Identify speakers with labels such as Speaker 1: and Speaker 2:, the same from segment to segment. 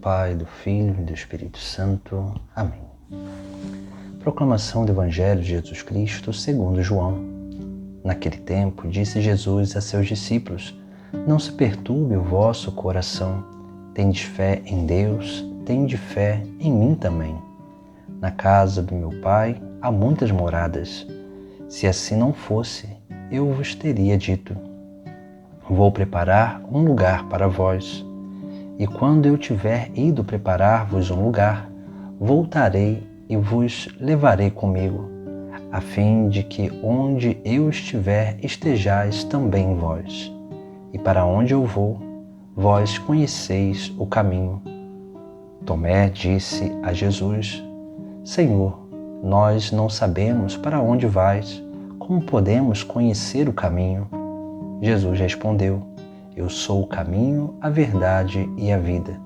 Speaker 1: Pai, do Filho e do Espírito Santo. Amém. Proclamação do Evangelho de Jesus Cristo segundo João. Naquele tempo, disse Jesus a seus discípulos: Não se perturbe o vosso coração. Tendes fé em Deus, tende fé em mim também. Na casa do meu Pai há muitas moradas. Se assim não fosse, eu vos teria dito: Vou preparar um lugar para vós. E quando eu tiver ido preparar-vos um lugar, voltarei e vos levarei comigo, a fim de que onde eu estiver estejais também vós. E para onde eu vou, vós conheceis o caminho. Tomé disse a Jesus: Senhor, nós não sabemos para onde vais, como podemos conhecer o caminho? Jesus respondeu: Eu sou o caminho, a verdade e a vida.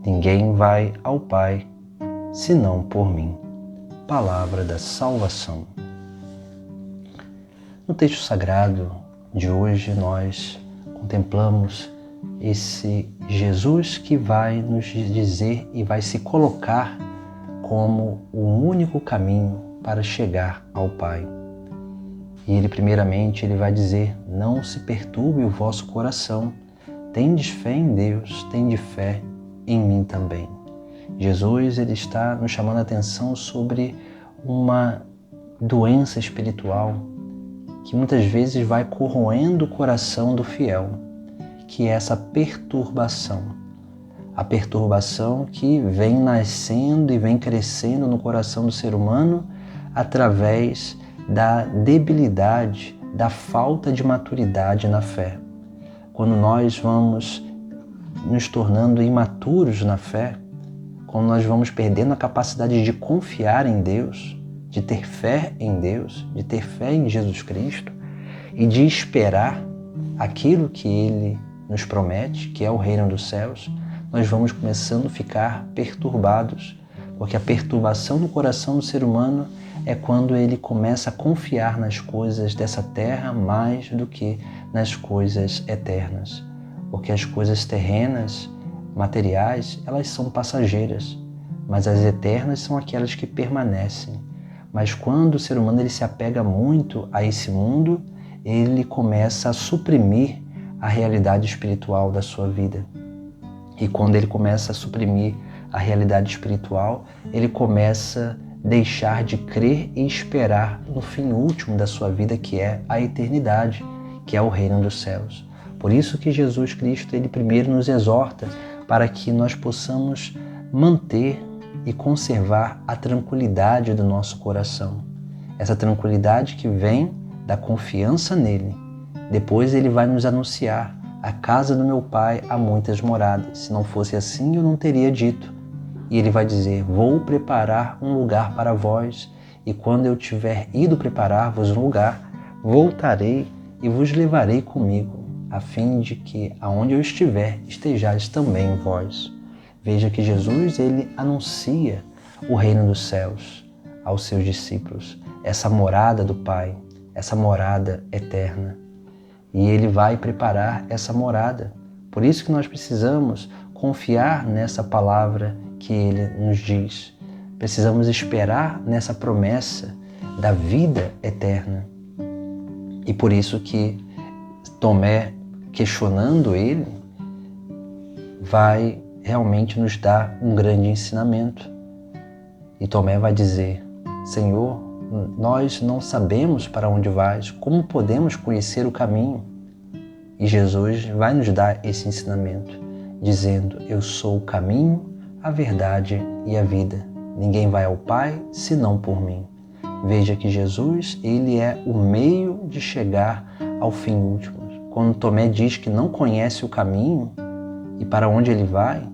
Speaker 1: Ninguém vai ao Pai, senão por mim. Palavra da salvação. No texto sagrado de hoje, nós contemplamos esse Jesus que vai nos dizer e vai se colocar como o único caminho para chegar ao Pai. E ele, primeiramente, ele vai dizer: não se perturbe o vosso coração. Tendes fé em Deus, tende fé em mim também. Jesus, ele está nos chamando a atenção sobre uma doença espiritual que muitas vezes vai corroendo o coração do fiel, que é essa perturbação. A perturbação que vem nascendo e vem crescendo no coração do ser humano através da debilidade, da falta de maturidade na fé. Quando nós vamos nos tornando imaturos na fé, quando nós vamos perdendo a capacidade de confiar em Deus, de ter fé em Deus, de ter fé em Jesus Cristo e de esperar aquilo que Ele nos promete, que é o reino dos céus, nós vamos começando a ficar perturbados, porque a perturbação no coração do ser humano é quando ele começa a confiar nas coisas dessa terra mais do que nas coisas eternas. Porque as coisas terrenas, materiais, elas são passageiras, mas as eternas são aquelas que permanecem. Mas quando o ser humano ele se apega muito a esse mundo, ele começa a suprimir a realidade espiritual da sua vida. E quando ele começa a suprimir a realidade espiritual, ele começa a deixar de crer e esperar no fim último da sua vida, que é a eternidade, que é o reino dos céus. Por isso que Jesus Cristo, ele primeiro nos exorta para que nós possamos manter e conservar a tranquilidade do nosso coração. Essa tranquilidade que vem da confiança nele. Depois ele vai nos anunciar: a casa do meu Pai há muitas moradas. Se não fosse assim, eu não teria dito. E ele vai dizer: vou preparar um lugar para vós, e quando eu tiver ido preparar-vos um lugar, voltarei e vos levarei comigo, a fim de que, aonde eu estiver, estejais também vós. Veja que Jesus, ele anuncia o reino dos céus aos seus discípulos, essa morada do Pai, essa morada eterna. E ele vai preparar essa morada. Por isso que nós precisamos confiar nessa palavra que ele nos diz. Precisamos esperar nessa promessa da vida eterna. E por isso que Tomé, questionando ele, vai realmente nos dar um grande ensinamento. E Tomé vai dizer: Senhor, nós não sabemos para onde vais, como podemos conhecer o caminho? E Jesus vai nos dar esse ensinamento, dizendo: Eu sou o caminho, a verdade e a vida. Ninguém vai ao Pai senão por mim. Veja que Jesus, ele é o meio de chegar ao fim último. Quando Tomé diz que não conhece o caminho e para onde ele vai,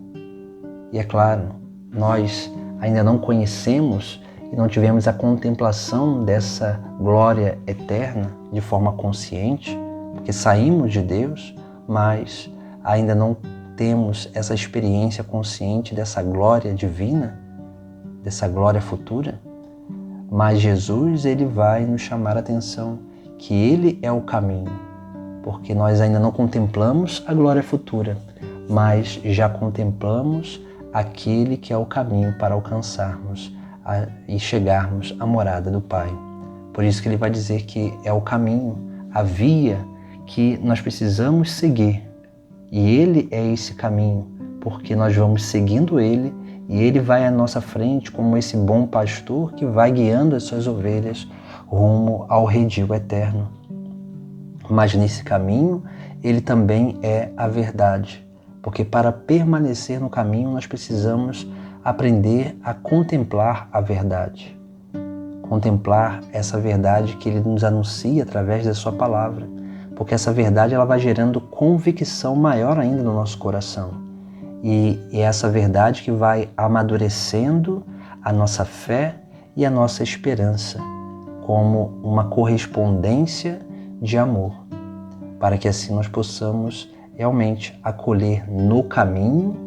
Speaker 1: e é claro, nós ainda não conhecemos e não tivemos a contemplação dessa glória eterna de forma consciente, porque saímos de Deus, mas ainda não temos essa experiência consciente dessa glória divina, dessa glória futura. Mas Jesus, ele vai nos chamar a atenção que ele é o caminho, porque nós ainda não contemplamos a glória futura, mas já contemplamos aquele que é o caminho para alcançarmos e chegarmos à morada do Pai. Por isso que ele vai dizer que é o caminho, a via que nós precisamos seguir. E ele é esse caminho, porque nós vamos seguindo ele e ele vai à nossa frente como esse bom pastor que vai guiando as suas ovelhas rumo ao redil eterno. Mas nesse caminho, ele também é a verdade, porque para permanecer no caminho nós precisamos aprender a contemplar a verdade. Contemplar essa verdade que ele nos anuncia através da sua palavra, porque essa verdade ela vai gerando convicção maior ainda no nosso coração. E é essa verdade que vai amadurecendo a nossa fé e a nossa esperança, como uma correspondência de amor, para que assim nós possamos realmente acolher no caminho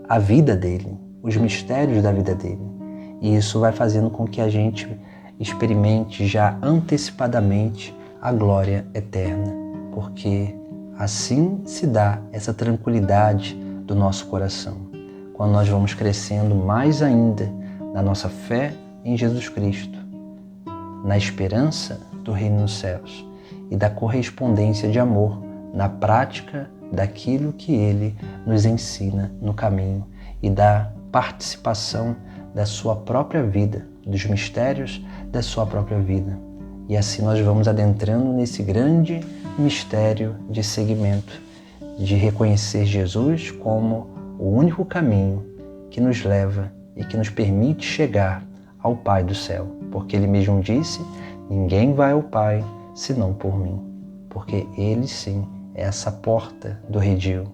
Speaker 1: a vida dele, os mistérios da vida dele. E isso vai fazendo com que a gente experimente já antecipadamente a glória eterna, porque assim se dá essa tranquilidade do nosso coração, quando nós vamos crescendo mais ainda na nossa fé em Jesus Cristo, na esperança do reino dos céus e da correspondência de amor na prática daquilo que ele nos ensina no caminho e da participação da sua própria vida, dos mistérios da sua própria vida. E assim nós vamos adentrando nesse grande mistério de seguimento, de reconhecer Jesus como o único caminho que nos leva e que nos permite chegar ao Pai do céu. Porque ele mesmo disse, ninguém vai ao Pai senão por mim. Porque ele sim é essa porta do redil.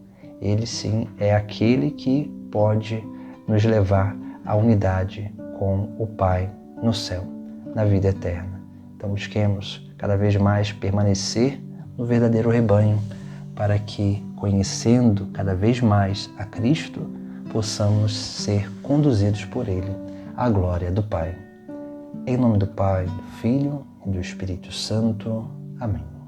Speaker 1: Ele sim é aquele que pode nos levar à unidade com o Pai no céu, na vida eterna. Então busquemos cada vez mais permanecer no verdadeiro rebanho, para que, conhecendo cada vez mais a Cristo, possamos ser conduzidos por Ele à glória do Pai. Em nome do Pai, do Filho e do Espírito Santo. Amém.